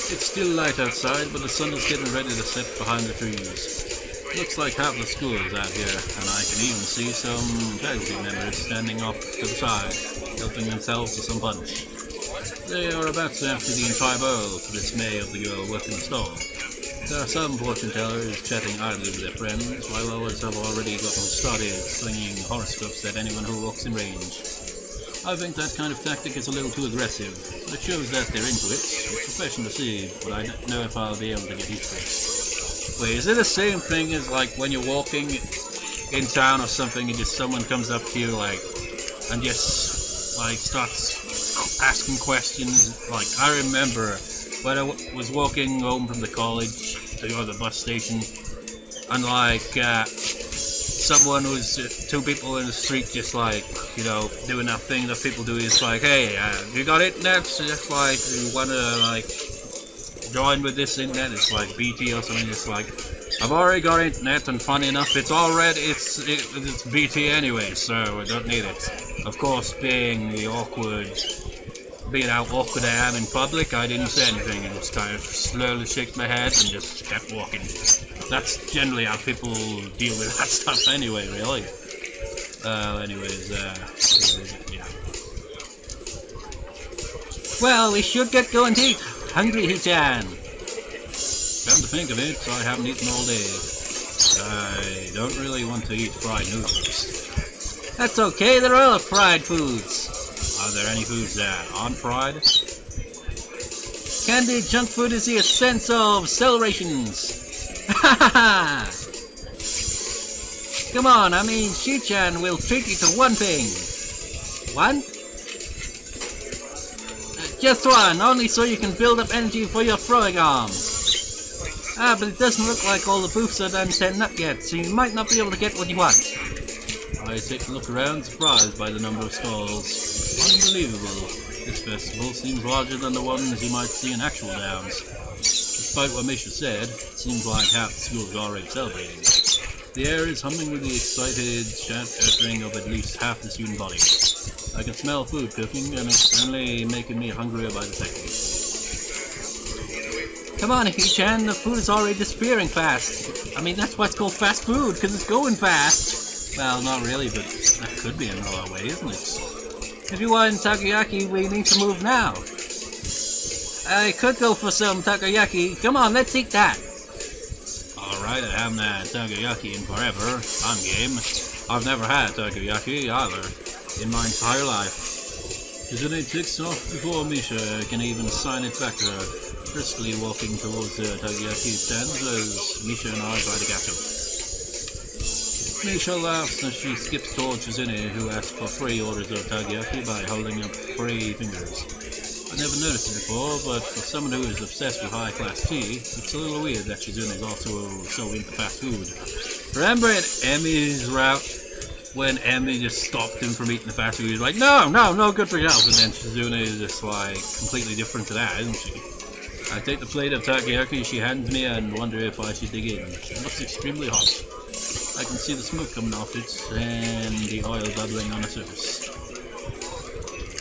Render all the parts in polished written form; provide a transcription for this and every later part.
It's still light outside, but the sun is getting ready to set behind the trees. Looks like half the school is out here, and I can even see some faculty members standing off to the side, helping themselves to some punch. They are about to empty the entire bowl to the dismay of the girl working the stall. There are some fortune tellers chatting idly with their friends, while others have already gotten started slinging horoscopes at anyone who walks in range. I think that kind of tactic is a little too aggressive, but it shows that they're into it. It's a question to see, but I don't know if I'll be able to get used to it. Wait, is it the same thing as like when you're walking in town or something and just someone comes up to you like and just like starts asking questions? Like I remember when I was walking home from the college to go to the bus station, and like someone was two people in the street just like, you know, doing that thing that people do, is like, hey, you got internet? Just like, you wanna like join with this internet? It's like BT or something. It's like, I've already got internet, and funny enough, it's already it's BT anyway, so I don't need it. Of course, being how awkward I am in public, I didn't say anything and just kind of slowly shook my head and just kept walking. That's generally how people deal with that stuff anyway, really. Yeah. Well, we should get going to eat. Hungry, Hichan. Come to think of it, I haven't eaten all day. I don't really want to eat fried noodles. That's okay, they're all fried foods. Are there any foods that aren't fried? Candy junk food is the essence of celebrations. Ha ha ha! Come on, I mean, Shi-chan will treat you to one thing. One? Just one, only so you can build up energy for your throwing arm. Ah, but it doesn't look like all the booths are done setting up yet, so you might not be able to get what you want. I take a look around, surprised by the number of stalls. Unbelievable. This festival seems larger than the ones you might see in actual towns. Despite what Misha said, it seems like half the school is already celebrating. The air is humming with the excited chattering of at least half the student body. I can smell food cooking, and it's only making me hungrier by the second. Come on, Hichan, the food is already disappearing fast. I mean, that's why it's called fast food, because it's going fast. Well, not really, but that could be another way, isn't it? If you want takoyaki, we need to move now. I could go for some takoyaki. Come on, let's eat that. Alright, I haven't had takoyaki in forever. I'm game. I've never had takoyaki either in my entire life. Shizune ticks off before Misha can even sign it back to her, briskly walking towards the takoyaki stand as Misha and I try to catch him. Misha laughs as she skips towards Shizune, who asks for 3 orders of takoyaki by holding up 3 fingers. I never noticed it before, but for someone who is obsessed with high-class tea, it's a little weird that Shizune is also so into fast food. Remember in Emmy's route, when Emmy just stopped him from eating the fast food? He's like, no, good for yourself. And then Shizune is just like completely different to that, isn't she? I take the plate of takoyaki she hands me and wonder if I should dig in. It looks extremely hot. I can see the smoke coming off it and the oil bubbling on the surface.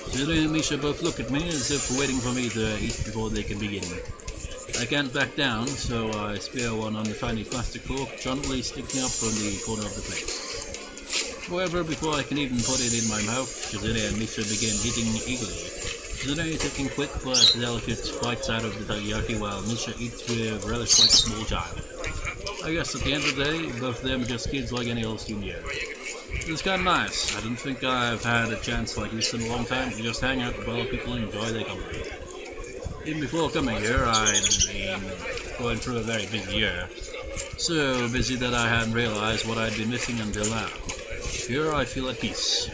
Shizune and Misha both look at me as if waiting for me to eat before they can begin. I can't back down, so I spear one on the tiny plastic fork, gently sticking up from the corner of the plate. However, before I can even put it in my mouth, Shizune and Misha begin eating eagerly. Shizune taking quick but delicate bites out of the takoyaki while Misha eats with relish like a small child. I guess at the end of the day, both of them are just kids like any old student here. It's kind of nice. I don't think I've had a chance like this in a long time to just hang out with other people and enjoy their company. Even before coming here, I'd been going through a very busy year. So busy that I hadn't realized what I'd been missing until now. Here I feel at peace.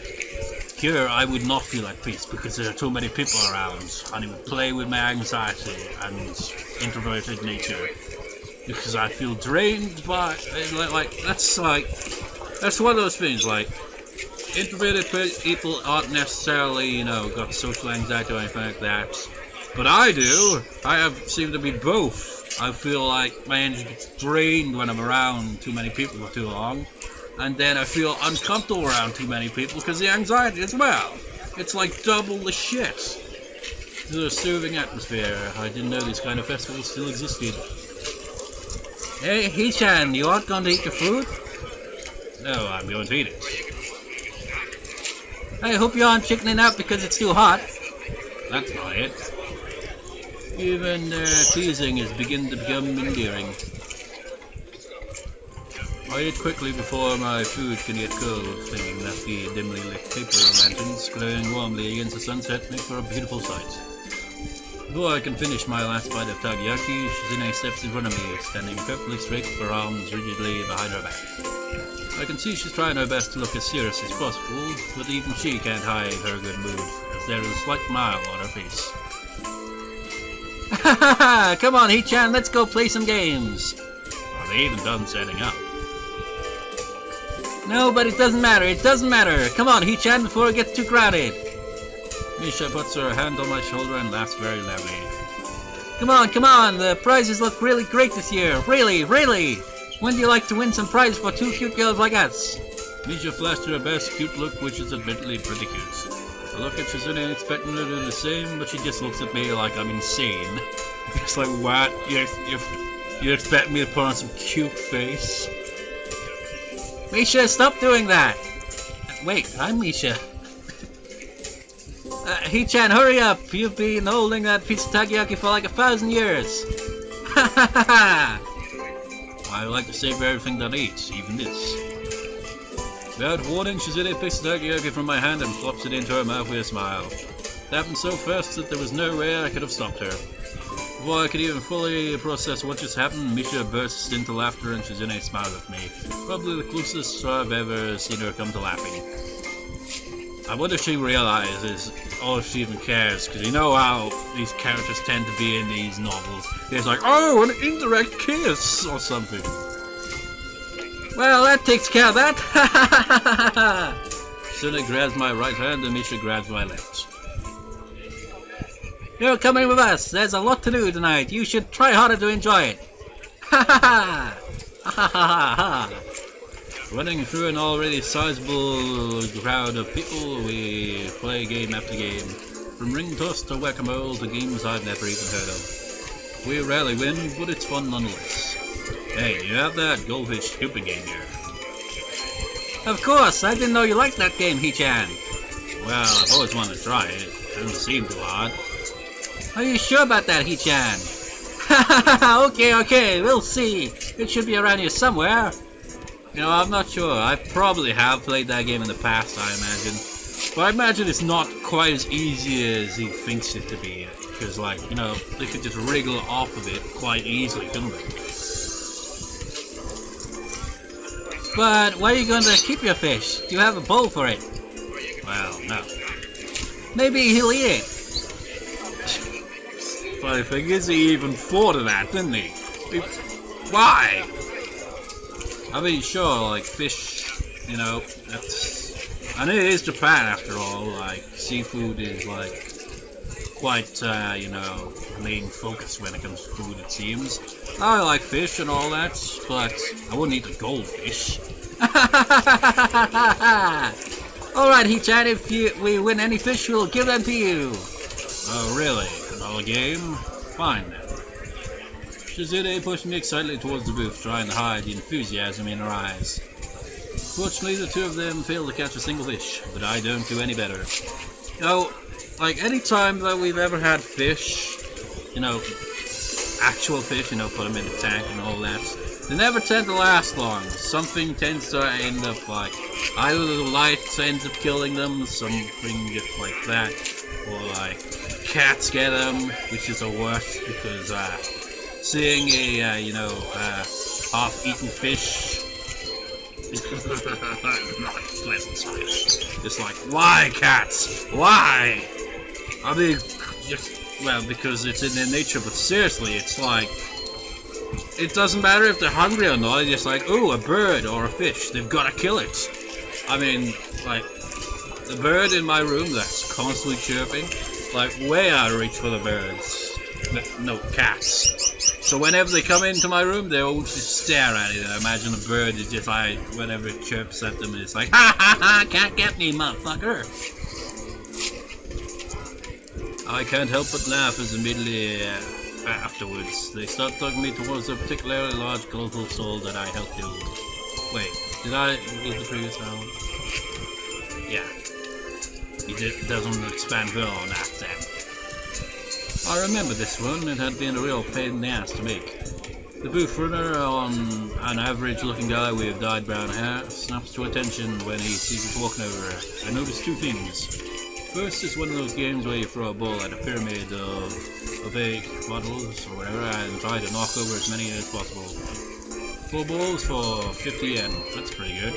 Here I would not feel at peace because there are too many people around, and it would play with my anxiety and introverted nature. Because I feel drained by, that's one of those things, like, introverted people aren't necessarily, you know, got social anxiety or anything like that, but I do. Seem to be both. I feel like my energy gets drained when I'm around too many people for too long, and then I feel uncomfortable around too many people because of the anxiety as well. It's like double the shit. This is a soothing atmosphere. I didn't know these kind of festivals still existed. Hey, Hichan, you aren't going to eat your food? No, I'm going to eat it. I hope you aren't chickening out because it's too hot. That's not it. Even teasing is beginning to become endearing. I eat quickly before my food can get cold, thinking that the dimly lit paper lanterns glowing warmly against the sunset make for a beautiful sight. Before I can finish my last bite of takoyaki, Shizune steps in front of me, standing perfectly straight with her arms rigidly behind her back. I can see she's trying her best to look as serious as possible, but even she can't hide her good mood, as there is a slight smile on her face. Come on, Hichan, let's go play some games! Are they even done setting up? No, but it doesn't matter, it doesn't matter! Come on, Hichan, before it gets too crowded! Misha puts her hand on my shoulder and laughs very loudly. Come on, the prizes look really great this year, really! When do you like to win some prize for two cute girls like us? Misha flashed her best cute look, which is admittedly pretty cute. I look at Shizune expecting her to do the same, but she just looks at me like I'm insane. It's like, what? You expect me to put on some cute face? Misha, stop doing that! Wait, I'm Misha. Hichan, hurry up! You've been holding that piece of takoyaki for like 1,000 years! Ha ha ha ha! I like to savor everything that I eat, even this. Without warning, Shizune picks the takoyaki from my hand and flops it into her mouth with a smile. It happened so fast that there was no way I could have stopped her. Before I could even fully process what just happened, Misha bursts into laughter and Shizune smiled at me. Probably the closest I've ever seen her come to laughing. I wonder if she realizes, or if she even cares, because you know how these characters tend to be in these novels. It's like, oh, an indirect kiss, or something. Well, that takes care of that. Shizune grabs my right hand and Misha grabs my left. You're coming with us. There's a lot to do tonight. You should try harder to enjoy it. Ha ha ha! Ha ha ha ha! Running through an already sizable crowd of people, we play game after game. From ring toss to whack-a-mole to games I've never even heard of. We rarely win, but it's fun nonetheless. Hey, you have that goldfish scooping game here. Of course, I didn't know you liked that game, Hichan. Well, I've always wanted to try it. It doesn't seem too hard. Are you sure about that, Hichan? Okay, we'll see. It should be around here somewhere. You know, I'm not sure. I probably have played that game in the past, I imagine. But I imagine it's not quite as easy as he thinks it to be. Because, like, you know, they could just wriggle off of it quite easily, couldn't they? But where are you going to keep your fish? Do you have a bowl for it? Well, no. Maybe he'll eat it. Funny thing is, he even thought of that, didn't he? Why? I mean, sure, like fish, you know, that's... And it is Japan after all, like, seafood is like quite, you know, main focus when it comes to food, it seems. I like fish and all that, but I wouldn't eat a goldfish. Alright, Hichan, if we win any fish, we'll give them to you. Oh, really? Another game? Fine then. Shizune pushed me excitedly towards the booth, trying to hide the enthusiasm in her eyes. Fortunately, the two of them failed to catch a single fish, but I don't do any better. You know, like any time that we've ever had fish, you know, actual fish, you know, put them in the tank and all that, they never tend to last long. Something tends to end up like, either the light ends up killing them, something just like that, or like cats get them, which is the worst because seeing a you know, half-eaten fish is not a pleasant sight. It's like, why cats? Why? I mean, just, well, because it's in their nature, but seriously, it's like, it doesn't matter if they're hungry or not, it's just like, oh, a bird or a fish, they've got to kill it. I mean, like, the bird in my room that's constantly chirping, like, way out of reach for the birds. No, cats. So whenever they come into my room, they all just stare at it. I imagine the bird is just like, whenever it chirps at them, it's like, ha ha ha, can't get me, motherfucker. I can't help but laugh as immediately afterwards they start tugging me towards a particularly large colorful soul that I helped build. Wait, did I read the previous album? Yeah. It doesn't expand well on that then. I remember this one, it had been a real pain in the ass to make. The booth runner, an average looking guy with dyed brown hair, snaps to attention when he sees us walking over. I notice two things. First is one of those games where you throw a ball at a pyramid of opaque bottles or whatever and try to knock over as many as possible. 4 balls for 50 yen, that's pretty good.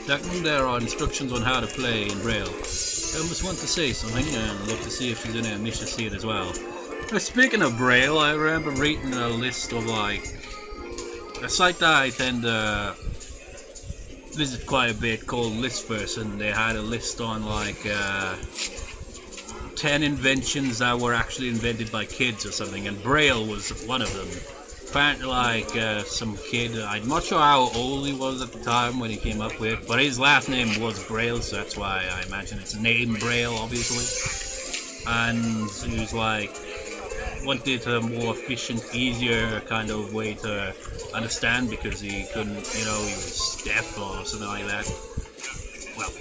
Second, there are instructions on how to play in Braille. I almost want to say something and look to see if Shizune and Misha see it as well. Speaking of Braille, I remember reading a list of like a site that I tend to visit quite a bit called Listverse, and they had a list on like 10 inventions that were actually invented by kids or something, and Braille was one of them. Apparently like some kid, I'm not sure how old he was at the time when he came up with it, but his last name was Braille, so that's why I imagine it's named Braille obviously. And he was like, wanted a more efficient, easier kind of way to understand because he couldn't, you know, he was deaf or something like that. Well,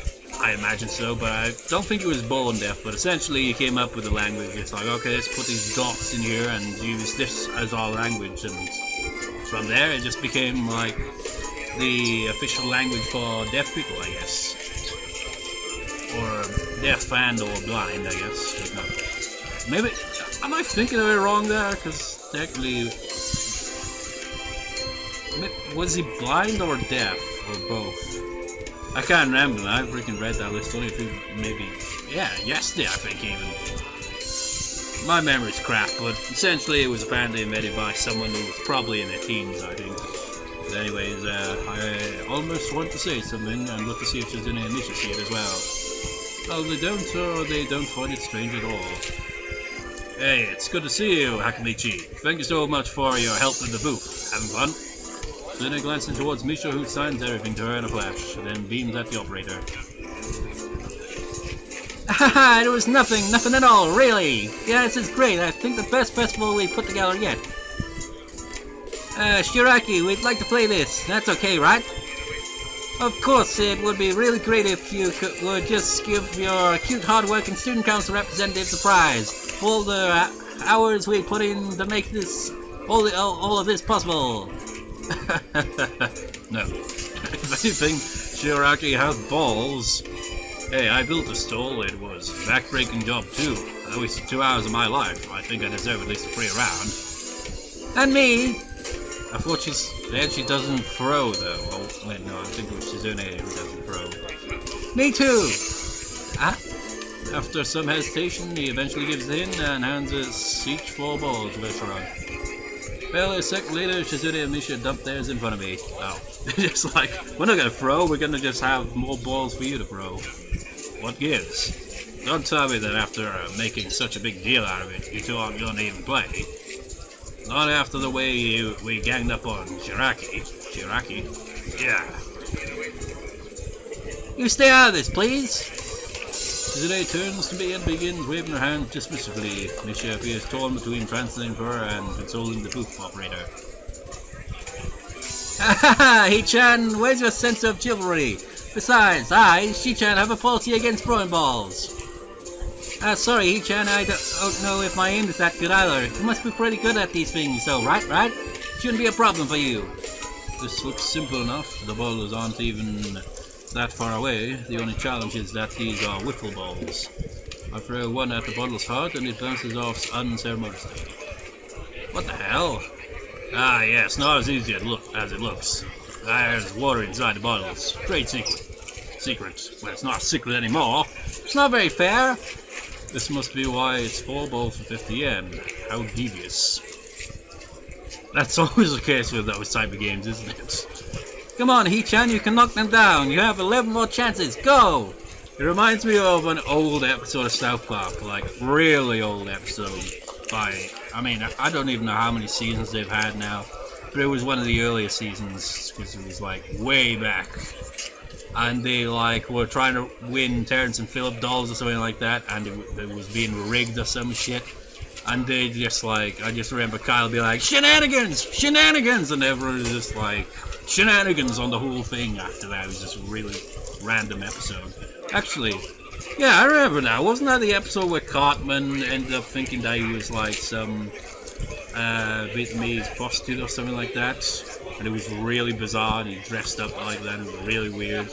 I imagine so, but I don't think he was born deaf, but essentially he came up with a language. It's like, okay, let's put these dots in here and use this as our language, and from there it just became like the official language for deaf people, I guess. Or deaf and or blind, I guess. No. Maybe, am I thinking of it wrong there? Because technically, was he blind or deaf, or both? I can't remember. I freaking read that list only a few, maybe, yeah, yesterday I think even. My memory's crap, but essentially it was apparently invented by someone who was probably in their teens, I think. But anyways, I almost want to say something and look to see if Shizune and Misha see it as well. Well, they don't, or they don't find it strange at all. Hey, it's good to see you, Hakamichi. Thank you so much for your help in the booth. Having fun? Shizune glancing towards Misha, who signs everything to her in a flash, and then beams at the operator. Haha, it was nothing at all, really! Yeah, this is great, I think the best festival we've put together yet. Shiraki, we'd like to play this, that's okay, right? Of course, it would be really great if you would just give your cute, hard-working student council representatives a prize for all the hours we put in to make this, all of this possible. No. If anything, Shiraki has balls. Hey, I built a stall, it was a back-breaking job too. I wasted 2 hours of my life. I think I deserve at least a free round. And me! I thought she doesn't throw though. Oh, wait, no, I think it was Shizune who doesn't throw. Me too! After some hesitation, he eventually gives in and hands us each 4 balls to Vesharon. Well, a second later, Shizune and Misha dump theirs in front of me. Oh, just like, we're not gonna throw, we're gonna just have more balls for you to throw. What gives? Don't tell me that after making such a big deal out of it, you two aren't gonna even play. Not after the way we ganged up on Shiraki. Yeah. You stay out of this, please. Shizune turns to me and begins waving her hands dismissively. Misha appears torn between translating for her and consoling the booth operator. Haha, He-chan, where's your sense of chivalry? Besides, I, Shi-chan, have a policy against throwing balls. Sorry, He-chan, I don't know if my aim is that good either. You must be pretty good at these things, though, right? Shouldn't be a problem for you. This looks simple enough. The ballers aren't even that far away. The only challenge is that these are wiffle balls. I throw one at the bottle's heart and it bounces off unceremoniously. What the hell? Ah yes, not as easy as it looks. There's water inside the bottles. Great secret. Well, it's not a secret anymore. It's not very fair. This must be why it's 4 balls for 50 yen. How devious. That's always the case with those type of games, isn't it? Come on, He-chan, you can knock them down. You have 11 more chances. Go! It reminds me of an old episode of South Park, like really old episode. I mean, I don't even know how many seasons they've had now, but it was one of the earlier seasons because it was like way back. and they like were trying to win Terrence and Phillip dolls or something like that, and it was being rigged or some shit. And they just like, I just remember Kyle be like, shenanigans, shenanigans, and everyone was just like, shenanigans on the whole thing after that. It was just a really random episode. Actually, yeah, I remember now. Wasn't that the episode where Cartman ended up thinking that he was like some Vietnamese prostitute or something like that? And it was really bizarre, and he dressed up like that, and it was really weird.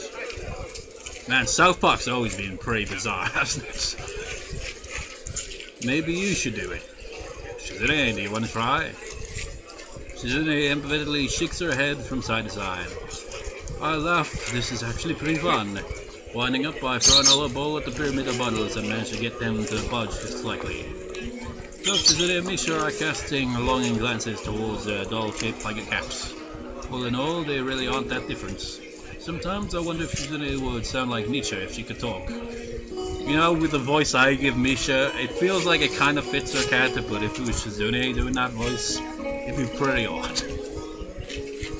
Man, South Park's always been pretty bizarre, hasn't it? Maybe you should do it. Shizune, do you want to try? Shizune empathetically shakes her head from side to side. I laugh, this is actually pretty fun. Winding up, I throw another bowl at the pyramid of bottles and manage to get them to budge just slightly. Both Shizune and Misha are casting longing glances towards a doll shaped like a cat. All in all, they really aren't that different. Sometimes I wonder if Shizune would sound like Nietzsche if she could talk. You know, with the voice I give Misha, it feels like it kind of fits her character, but if it was Shizune doing that voice, it'd be pretty odd.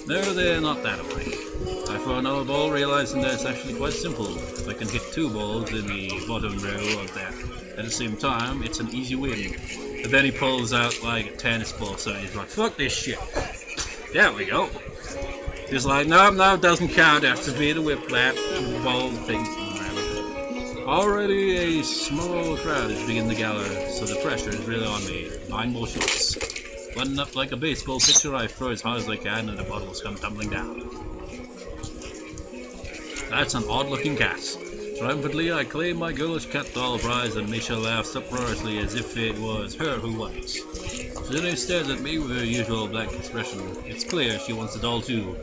No, they're not that alike. I throw another ball, realizing that it's actually quite simple. If I can hit 2 balls in the bottom row of that at the same time, it's an easy win. But then he pulls out like a tennis ball, so he's like, fuck this shit. There we go. He's like, no, it doesn't count, it has to be the whiplash, the ball thing. Already a small crowd is beginning to gather, so the pressure is really on me. 9 more shots. Buttoned up like a baseball pitcher, I throw as hard as I can and the bottles come tumbling down. That's an odd-looking cat. Triumphantly, I claim my girlish cat doll prize, and Misha laughs uproariously as if it was her who won it. Shizune stares at me with her usual blank expression. It's clear she wants the doll too.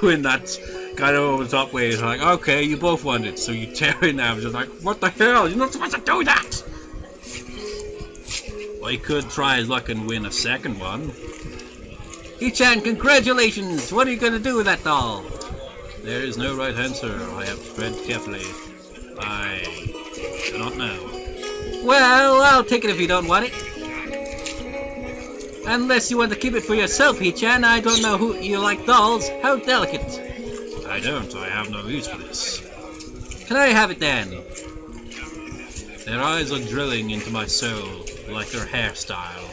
Doing that kind of over the top way, it's like, okay, you both want it, so you tear it now. Just like, what the hell? You're not supposed to do that! Well, he could try his luck and win a second one. Hee-chan, congratulations! What are you going to do with that doll? There is no right answer. I have to tread carefully. I do not know. Well, I'll take it if you don't want it. Unless you want to keep it for yourself, Hee-chan. I don't know who you like dolls. How delicate. I don't. I have no use for this. Can I have it then? Their eyes are drilling into my soul, like their hairstyle.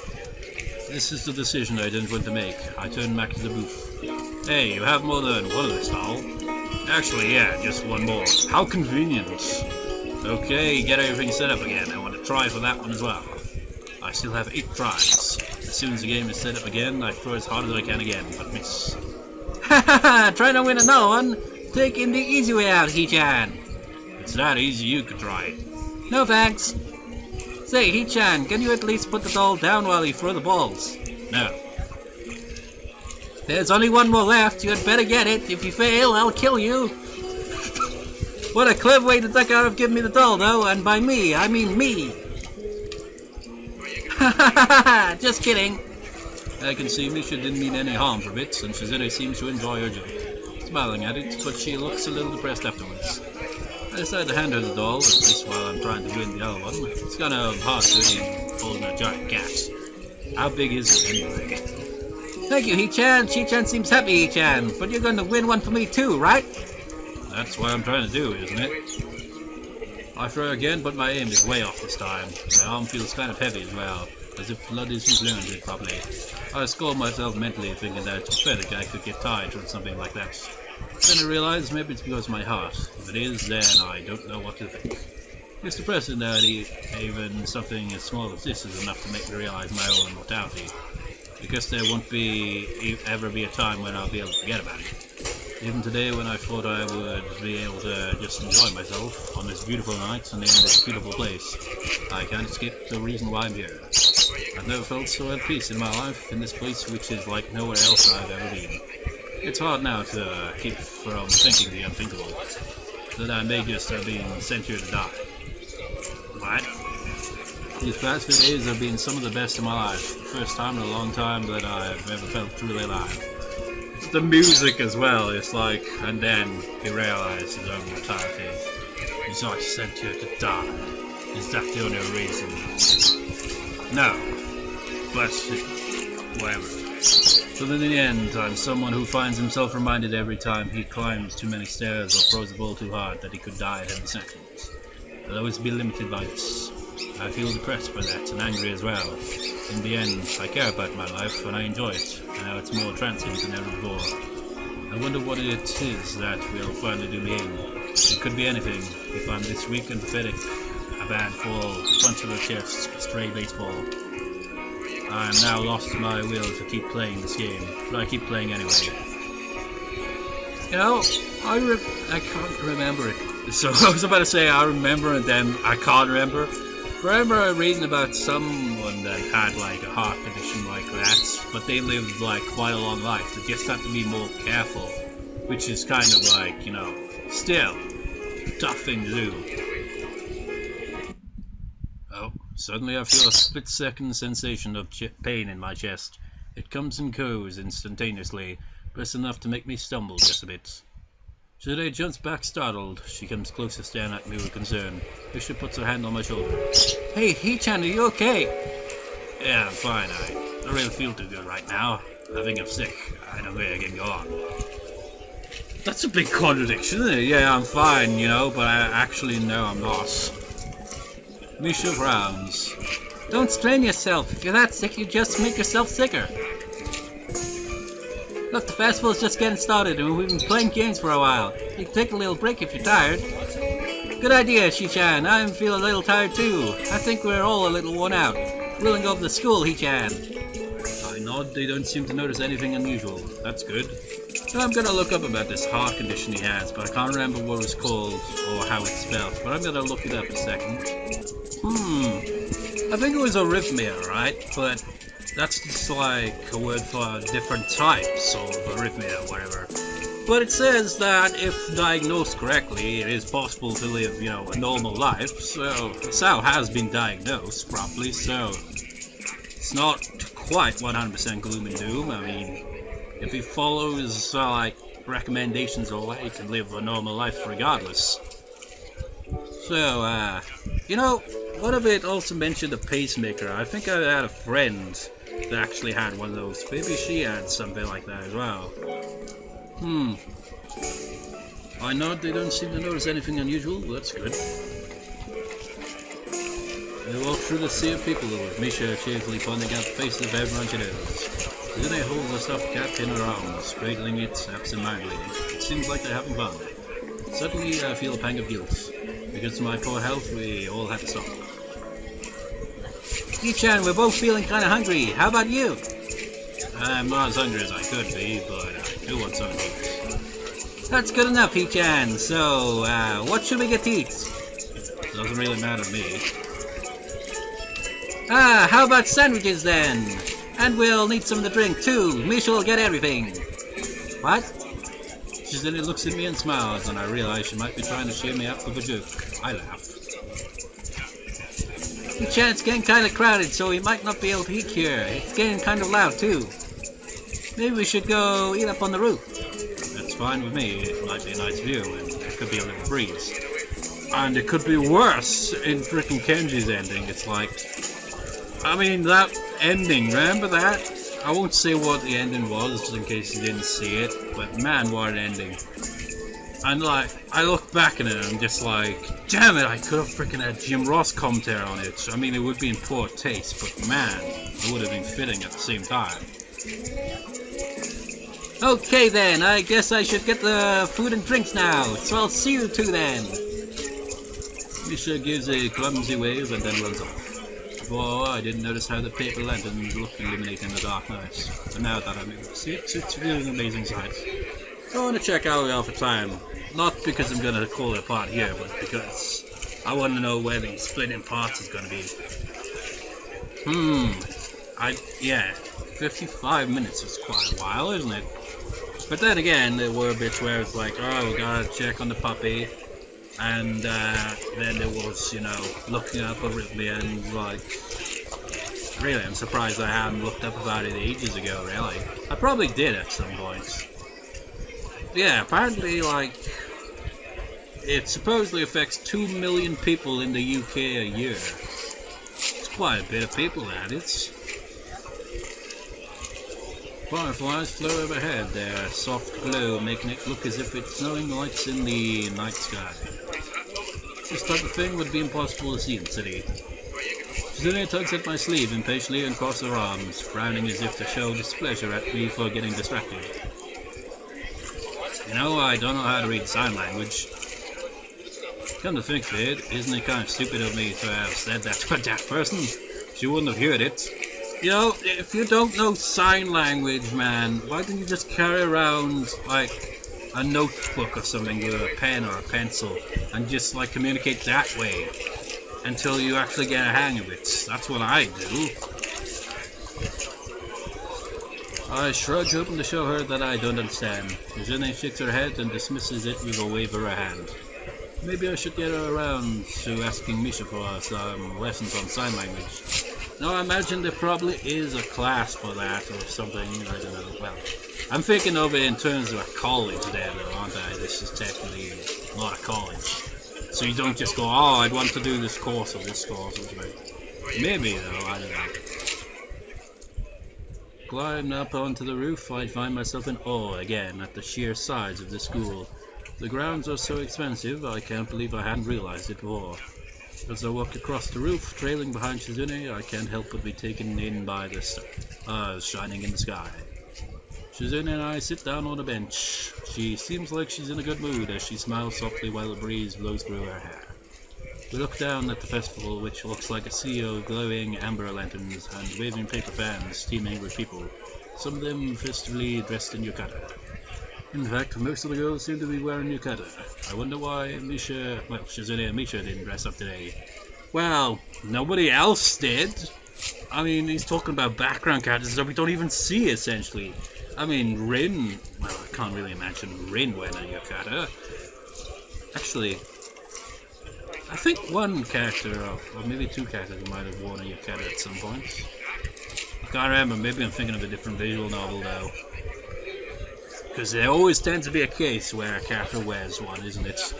This is the decision I didn't want to make. I turn back to the booth. Hey, you have more than one of this doll? Actually, yeah, just one more. How convenient. Okay, get everything set up again. I want to try for that one as well. I still have 8 tries. As soon as the game is set up again, I throw as hard as I can again, but miss. Hahaha, trying to win another one? Taking the easy way out, Hee-chan. It's that easy, you could try it. No thanks. Say, Hee-chan, can you at least put the doll down while you throw the balls? No. There's only one more left, you had better get it. If you fail, I'll kill you. What a clever way to duck out of giving me the doll, though, and by me, I mean me. Just kidding. I can see Misha didn't mean any harm from it, and Shizune seems to enjoy her joke. Smiling at it, but she looks a little depressed afterwards. I decide to hand her the doll, at least while I'm trying to win the other one. It's kind of hard to aim holding a giant cat. How big is it anyway? Thank you, Hee-chan. Hee-chan seems happy, Hee-chan. But you're going to win one for me too, right? That's what I'm trying to do, isn't it? I throw again, but my aim is way off this time. My arm feels kind of heavy as well, as if blood isn't flowing it properly. I scold myself mentally, thinking that it's pathetic I could get tired from something like that. Then I realize maybe it's because of my heart. If it is, then I don't know what to think. It's depressing that even something as small as this is enough to make me realize my own mortality. Because there won't ever be a time when I'll be able to forget about it. Even today, when I thought I would be able to just enjoy myself on this beautiful night and in this beautiful place, I can't escape the reason why I'm here. I've never felt so at peace in my life in this place, which is like nowhere else I've ever been. It's hard now to keep from thinking the unthinkable, that I may just have been sent here to die. What? These past few days have been some of the best in my life. The first time in a long time that I've ever felt truly alive. It's the music as well, it's like, and then he realized his own mortality. He's not sent here to die. Is that the only reason? No. But whatever. So then in the end, I'm someone who finds himself reminded every time he climbs too many stairs or throws the ball too hard that he could die at any second. I'll always be limited by this. I feel depressed by that and angry as well. In the end, I care about my life and I enjoy it, and now it's more transient than ever before. I wonder what it is that will finally do me in. It could be anything. If I'm this weak and pathetic, a bad fall, punch to the chest, stray baseball. I am now lost my will to keep playing this game, but I keep playing anyway. You know, I can't remember it. So I was about to say I remember and then I can't remember. Remember reading about someone that had like a heart condition like that, but they lived like quite a long life. They just have to be more careful, which is kind of like, you know, still a tough thing to do. Oh, suddenly I feel a split-second sensation of pain in my chest. It comes and goes instantaneously, but it's enough to make me stumble just a bit. Shizune jumps back startled. She comes closer, staring at me with concern. Misha puts her hand on my shoulder. Hey, Hee-chan, are you okay? Yeah, I'm fine. I don't really feel too good right now. I think I'm sick. I don't think I can go on. That's a big contradiction, isn't it? Yeah, I'm fine, you know, but I actually know I'm not. Misha frowns. Don't strain yourself. If you're that sick, you just make yourself sicker. Look, the festival's just getting started and we've been playing games for a while. You can take a little break if you're tired. Good idea, Shi-chan. I'm feeling a little tired too. I think we're all a little worn out. Willing over to school, Hee-chan. I nod. They don't seem to notice anything unusual. That's good. So I'm gonna look up about this heart condition he has, but I can't remember what it's called or how it's spelled. But I'm gonna look it up a second. I think it was arrhythmia, right? But that's just like a word for different types of arrhythmia or whatever. But it says that if diagnosed correctly, it is possible to live, you know, a normal life. So Hisao has been diagnosed properly, so it's not quite 100% gloom and doom. I mean, if he follows like recommendations or he can live a normal life regardless. So, you know, what if it also mentioned a pacemaker? I think I had a friend that actually had one of those. Maybe she had something like that as well. I know they don't seem to notice anything unusual. That's good. They walk through the sea of people with Misha cheerfully pointing out the faces of everyone she knows. Then they hold the stuffed cat in her arms, cradling it absent-mindedly. It seems like they're having fun. Suddenly I feel a pang of guilt. Because of my poor health, we all have to stop. Hee-chan, we're both feeling kinda hungry. How about you? I'm not as hungry as I could be, but I do want something to eat. That's good enough, Hee-chan. So, what should we get to eat? Doesn't really matter to me. How about sandwiches then? And we'll need some of the drink too. Misha will get everything. What? Shizune looks at me and smiles, and I realize she might be trying to cheer me up with a joke. I laugh. Hee-chan, it's getting kind of crowded, so we might not be able to eat here. It's getting kind of loud too. Maybe we should go eat up on the roof. That's fine with me. It might be a nice view, and there could be a little breeze. And it could be worse in frickin' Kenji's ending. It's like, I mean, that ending, remember that? I won't say what the ending was, just in case you didn't see it, but man, what an ending. And like, I look back at it and I'm just like, damn it, I could have freaking had Jim Ross commentary on it. I mean, it would be in poor taste, but man, it would have been fitting at the same time. Okay then, I guess I should get the food and drinks now, so I'll see you two then. Misha gives a clumsy wave and then runs off. Before, I didn't notice how the paper lanterns looked illuminating the dark night, but now that I'm able to see it, it's really an amazing sight. I want to check out the time, not because I'm going to call it apart here, but because I want to know where the split in parts is going to be. Yeah, 55 minutes is quite a while, isn't it? But then again, there were bits where it's like, oh, we gotta check on the puppy, and then there was, you know, looking up arrhythmia and like, really, I'm surprised I haven't looked up about it ages ago, really. I probably did at some point. Yeah, apparently, like, it supposedly affects 2 million people in the UK a year. It's quite a bit of people, that is. Fireflies flew overhead, their soft glow making it look as if it's snowing lights in the night sky. This type of thing would be impossible to see in the city. Shizune tugs at my sleeve impatiently and crosses her arms, frowning as if to show displeasure at me for getting distracted. You know, I don't know how to read sign language. Come to think of it, isn't it kind of stupid of me to have said that to a deaf person? She wouldn't have heard it. You know, if you don't know sign language, man, why don't you just carry around, like, a notebook or something with a pen or a pencil and just, like, communicate that way until you actually get a hang of it? That's what I do. I shrug, hoping to show her that I don't understand. Shizune shakes her head and dismisses it with a wave of her hand. Maybe I should get her around to asking Misha for some lessons on sign language. Now I imagine there probably is a class for that or something, I don't know. Well, I'm thinking of it in terms of a college there though, aren't I? This is technically not a college. So you don't just go, oh, I'd want to do this course or this course or something. Maybe though, I don't know. Climbing up onto the roof, I find myself in awe again at the sheer size of the school. The grounds are so expensive, I can't believe I hadn't realized it before. As I walk across the roof, trailing behind Shizune, I can't help but be taken in by the stars shining in the sky. Shizune and I sit down on a bench. She seems like she's in a good mood as she smiles softly while the breeze blows through her hair. We look down at the festival, which looks like a sea of glowing amber lanterns and waving paper fans teeming with people, some of them festively dressed in yukata. In fact, most of the girls seem to be wearing yukata. I wonder why Shizune and Misha didn't dress up today. Well, nobody else did. I mean, he's talking about background characters that we don't even see, essentially. I mean, Rin, well, I can't really imagine Rin wearing a yukata. Actually, I think one character, or maybe two characters, might have worn a yukata at some point. I can't remember, maybe I'm thinking of a different visual novel though. Because there always tends to be a case where a character wears one, isn't it?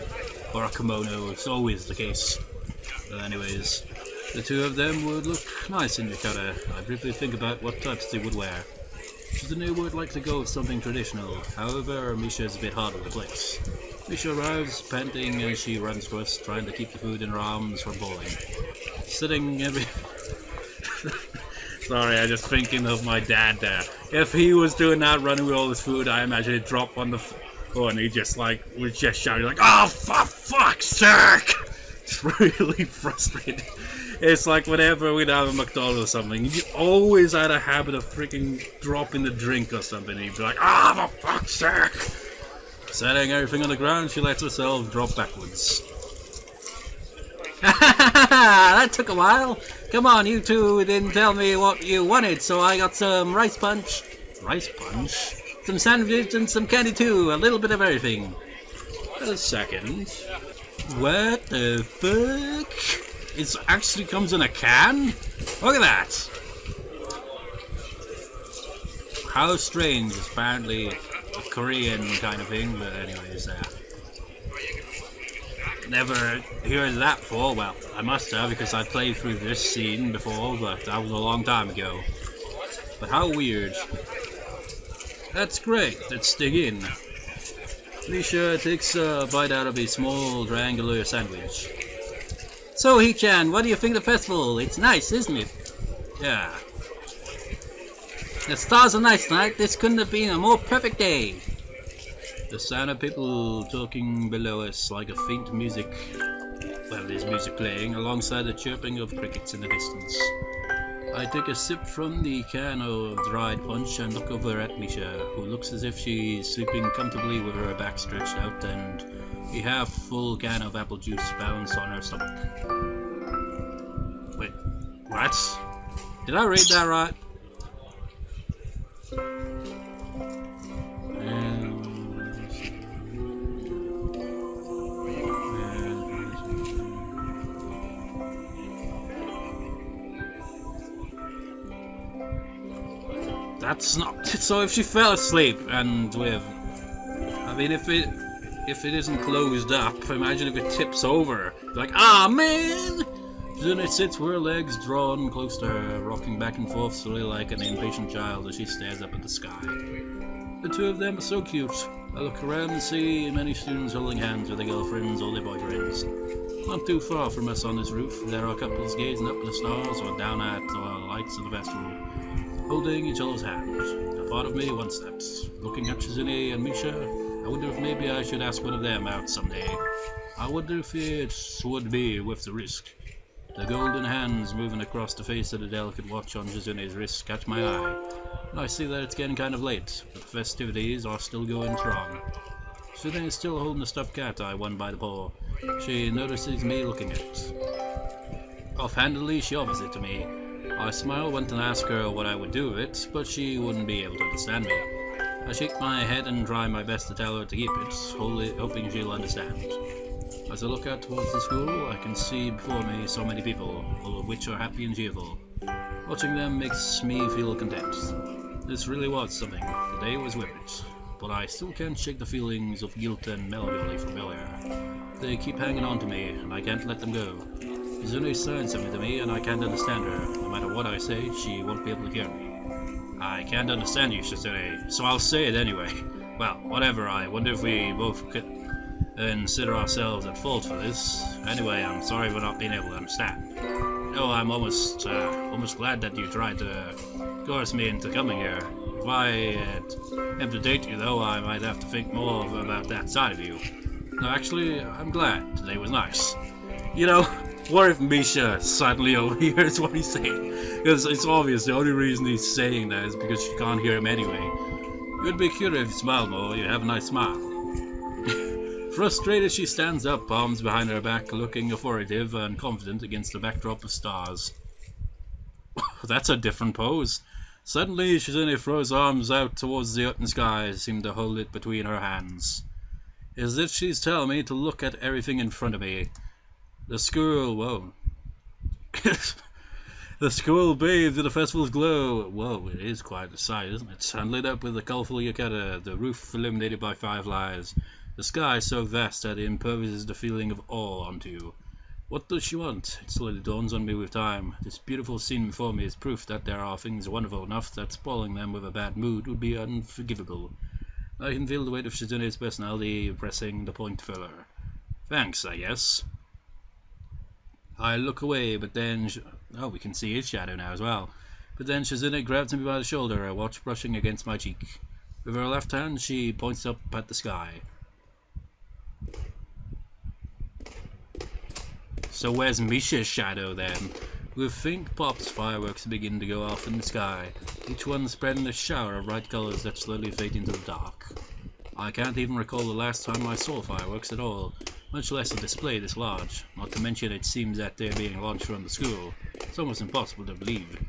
Or a kimono, it's always the case. But anyways, the two of them would look nice in yukata. I briefly think about what types they would wear. Shizune would like to go with something traditional, however Misha is a bit harder to place. Misha arrives, panting as she runs for us, trying to keep the food in her arms from falling. Sitting every... Sorry, I'm just thinking of my dad there. If he was doing that, running with all this food, I imagine he'd drop on the floor and he just like, would just shout like, oh, for fuck's sake! It's really frustrating. It's like whenever we'd have a McDonald's or something, he always had a habit of freaking dropping the drink or something. He'd be like, ah, for fuck's sake! Setting everything on the ground, she lets herself drop backwards. That took a while. Come on, you two didn't tell me what you wanted, so I got some rice punch. Rice punch? Some sandwiches and some candy too, a little bit of everything. A second. What the fuck? It actually comes in a can? Look at that! How strange, it's apparently a Korean kind of thing, but anyways, never heard that before. Well, I must have, because I played through this scene before, but that was a long time ago. But how weird. That's great, let's dig in. Misha takes a bite out of a small triangular sandwich. So, Hee-chan, what do you think of the festival? It's nice, isn't it? Yeah. The stars are nice tonight. This couldn't have been a more perfect day. The sound of people talking below us like a faint music. Well, there's music playing alongside the chirping of crickets in the distance. I take a sip from the can of dried punch and look over at Misha, who looks as if she's sleeping comfortably with her back stretched out and a half-full can of apple juice balanced on her stomach. Wait, what? Did I read that right? That's not... So if she fell asleep and with... I mean, if it isn't closed up, imagine if it tips over. Like, ah, man! Shizune sits with her legs drawn close to her, rocking back and forth slowly like an impatient child as she stares up at the sky. The two of them are so cute. I look around and see many students holding hands with their girlfriends or their boyfriends. Not too far from us on this roof, there are couples gazing up at the stars or down at the lights of the festival, holding each other's hands. A part of me wants that. Looking at Shizune and Misha, I wonder if maybe I should ask one of them out someday. I wonder if it would be worth the risk. The golden hands moving across the face of the delicate watch on Shizune's wrist catch my eye. I see that it's getting kind of late, but the festivities are still going strong. Shizune is still holding the stuffed cat I won by the paw. She notices me looking at it. Offhandedly, she offers it to me. I smile, went and asked her what I would do with it, but she wouldn't be able to understand me. I shake my head and try my best to tell her to keep it, hoping she'll understand. As I look out towards the school, I can see before me so many people, all of which are happy and cheerful. Watching them makes me feel content. This really was something. The day was weird, but I still can't shake the feelings of guilt and melancholy from earlier. They keep hanging on to me, and I can't let them go. Shizune's saying something to me, and I can't understand her. No matter what I say, she won't be able to hear me. I can't understand you, Shizune, so I'll say it anyway. Well, whatever, I wonder if we both could consider ourselves at fault for this. Anyway, I'm sorry for not being able to understand. No, I'm almost glad that you tried to coerce me into coming here. If I am to date you, though, I might have to think more about that side of you. No, actually, I'm glad. Today was nice. You know, what if Misha suddenly overhears what he's saying? Because it's obvious the only reason he's saying that is because she can't hear him anyway. You'd be cuter if you smiled more. You'd have a nice smile. Frustrated, she stands up, arms behind her back, looking authoritative and confident against the backdrop of stars. That's a different pose. Suddenly, Shizune throws arms out towards the open sky, seeming to hold it between her hands. As if she's telling me to look at everything in front of me. The school, whoa. The school bathed in the festival's glow. Whoa, it is quite a sight, isn't it? And lit up with a colourful yukata, the roof illuminated by fireflies. The sky so vast that it imposes the feeling of awe onto you. What does she want? It slowly dawns on me with time. This beautiful scene before me is proof that there are things wonderful enough that spoiling them with a bad mood would be unforgivable. I can feel the weight of Shizune's personality pressing the point further. Thanks, I guess. I look away, but then... Oh, we can see his shadow now as well. But then Shizune grabs me by the shoulder, her watch brushing against my cheek. With her left hand, she points up at the sky. So where's Misha's shadow then? With faint pops, fireworks begin to go off in the sky, each one spreading a shower of bright colors that slowly fade into the dark. I can't even recall the last time I saw fireworks at all, much less a display this large, not to mention it seems that they're being launched from the school. It's almost impossible to believe.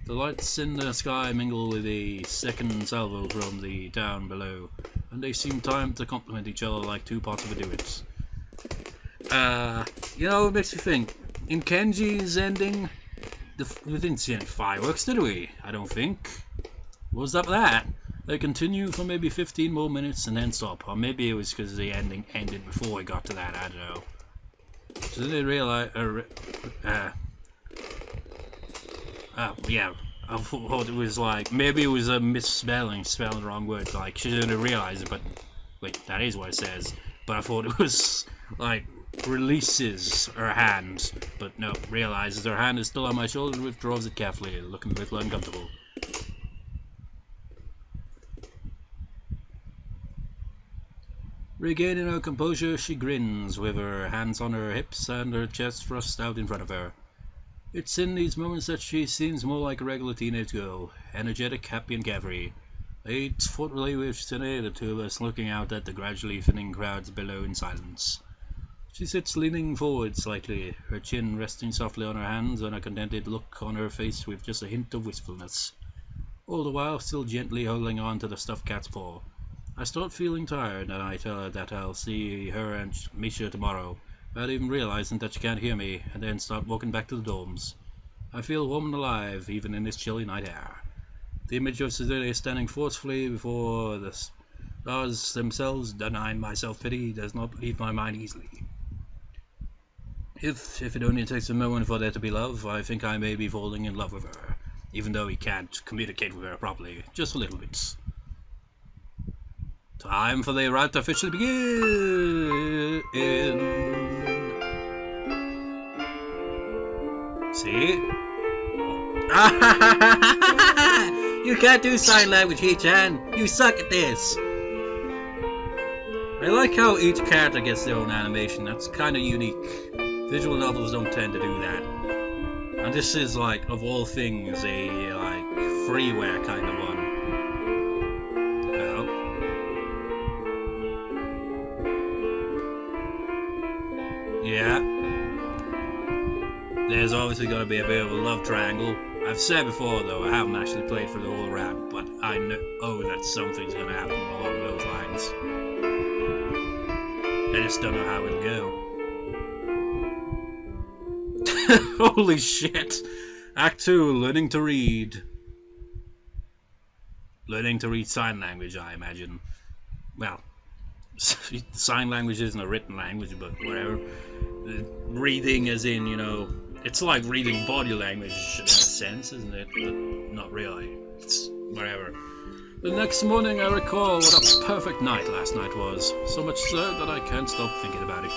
The lights in the sky mingle with a second salvo from the town below, and they seem timed to complement each other like two parts of a duet. You know, it makes me think. In Kenji's ending, we didn't see any fireworks, did we? I don't think. What was up with that? They continue for maybe 15 more minutes and then stop. Or maybe it was because the ending ended before we got to that, I don't know. So then they realize... yeah. I thought it was like... Maybe it was a misspelling, spelling the wrong words. Like, she didn't realize it, but... Wait, that is what it says. But I thought it was, like... releases her hand, but no, realizes her hand is still on my shoulder and withdraws it carefully, looking a little uncomfortable. Regaining her composure, she grins, with her hands on her hips and her chest thrust out in front of her. It's in these moments that she seems more like a regular teenage girl, energetic, happy and carefree. I eat thoughtfully with Shizune, the two of us looking out at the gradually thinning crowds below in silence. She sits leaning forward slightly, her chin resting softly on her hands and a contented look on her face with just a hint of wistfulness. All the while still gently holding on to the stuffed cat's paw. I start feeling tired and I tell her that I'll see her and Misha tomorrow, without even realizing that she can't hear me, and then start walking back to the dorms. I feel warm and alive, even in this chilly night air. The image of Shizune standing forcefully before the stars themselves, denying my self-pity, does not leave my mind easily. If it only takes a moment for there to be love, I think I may be falling in love with her, even though he can't communicate with her properly, just a little bit. Time for the route to officially begin. See? You can't do sign language, Hee-chan. You suck at this. I like how each character gets their own animation. That's kind of unique. Visual novels don't tend to do that. And this is, like, of all things, a, like, freeware kind of one. Yeah. There's obviously going to be a bit of a love triangle. I've said before, though, I haven't actually played for the whole round, but I know that something's going to happen along those lines. I just don't know how it'll go. Holy shit! Act 2, learning to read. Learning to read sign language, I imagine. Well, sign language isn't a written language, but whatever. Reading as in, you know, it's like reading body language in a sense, isn't it? But not really. It's whatever. The next morning I recall what a perfect night last night was. So much so that I can't stop thinking about it.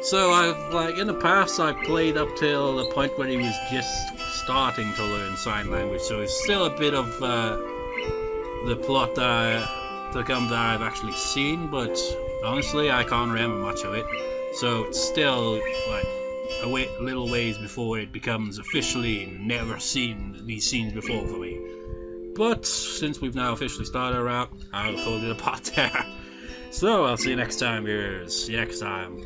So I've, like, in the past I played up till the point where he was just starting to learn sign language, so it's still a bit of the plot to come that I've actually seen, but honestly I can't remember much of it. So it's still like a little ways before it becomes officially never seen these scenes before for me. But since we've now officially started our route, I'll hold it apart there. So I'll see you next time, viewers. See you next time.